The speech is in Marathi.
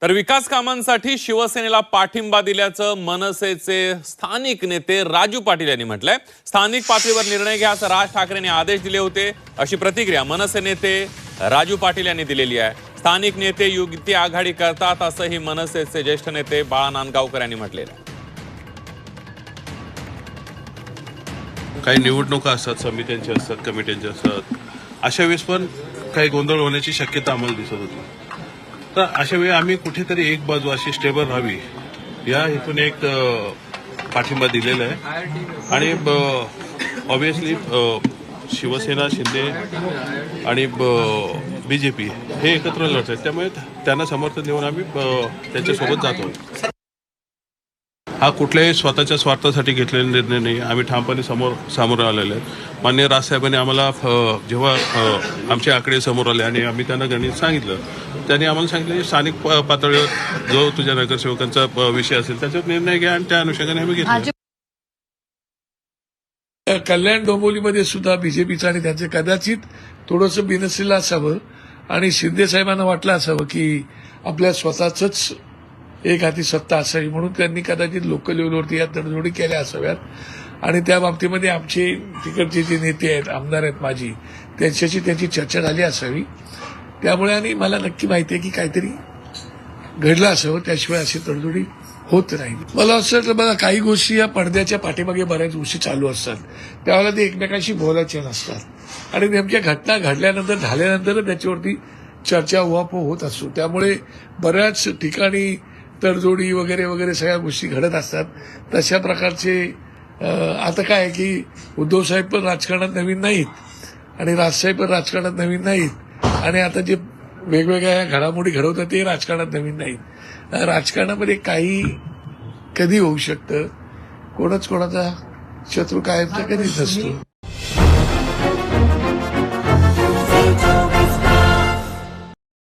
तर विकास कामांसाठी शिवसेनेला पाठिंबा दिल्याचं मनसेचे स्थानिक नेते राजू पाटील यांनी म्हटलंय। स्थानिक पातळीवर निर्णय घ्या असं राज ठाकरेंनी आदेश दिले होते, अशी प्रतिक्रिया मनसे नेते राजू पाटील यांनी दिलेली आहे। स्थानिक नेते युती आघाडी करतात असंही मनसेचे ज्येष्ठ नेते बाळा नांदगावकर यांनी म्हटलेलं आहे। काही निवडणुका असतात, समित्यांच्या असतात, कमिट्यांच्या असतात, अशा वेळेस पण काही गोंधळ होण्याची शक्यता आम्हाला दिसत होती। तर अशा वेळी आम्ही कुठेतरी एक बाजू अशी स्टेबल राहावी या हेतून एक पाठिंबा दिलेला आहे। आणि ऑब्व्हियसली शिवसेना, शिंदे आणि बीजेपी हे एकत्र लढत आहेत, त्यामुळे त्यांना समर्थन देऊन आम्ही त्यांच्यासोबत जातो। हा कुठल्याही स्वतःच्या स्वार्थासाठी घेतलेला निर्णय नाही, आम्ही ठामपणे सामोरं आलेले आहेत। माननीय राजसाहेबांनी आम्हाला जेव्हा आमचे आकडे समोर आले आणि आम्ही त्यांना गणित सांगितलं, त्यांनी आम्हाला सांगितलं की स्थानिक पातळीवर जो तुझ्या नगरसेवकांचा विषय असेल त्याच्यावर निर्णय घ्या, आणि त्या अनुषंगाने आम्ही घेतला। कल्याण डोंबिवलीमध्ये सुद्धा बीजेपीचं आणि त्यांचं कदाचित थोडंसं बिनसलेलं असावं आणि शिंदे साहेबांना वाटलं असावं की आपल्या स्वतःच एक हाती सत्ता असावी, म्हणून त्यांनी कदाचित लोकल लेवलवरती या तडजोडी केल्या असाव्यात। आणि त्या बाबतीमध्ये आमचे तिकडचे जे नेते आहेत, आमदार आहेत माजी, त्यांच्याशी त्यांची चर्चा झाली असावी। त्यामुळे आणि मला नक्की माहिती आहे की काहीतरी घडलं असावं, त्याशिवाय अशी तडजोडी होत नाही। मला असं वाटतं बघा, काही गोष्टी या पडद्याच्या पाठीमागे बऱ्याच गोष्टी चालू असतात, त्यावेळेला ते एकमेकांशी बोलायचे नसतात आणि नेमक्या घटना घडल्यानंतर झाल्यानंतर त्याच्यावरती चर्चा उहापोह होत असतो। त्यामुळे बऱ्याच ठिकाणी तडजोडी वगैरे वगैरे सगळ्या गोष्टी घडत असतात। तशा प्रकारचे आता काय आहे की उद्धव साहेब पण राजकारणात नवीन नाहीत आणि राजसाहेब पण राजकारणात नवीन नाहीत, आणि आता जे वेगवेगळ्या घडामोडी घडवतात ते राजकारणात नवीन नाहीत। राजकारणामध्ये काही कधी होऊ शकतं, कोणाचा शत्रू कायमचा कधीच नसतो।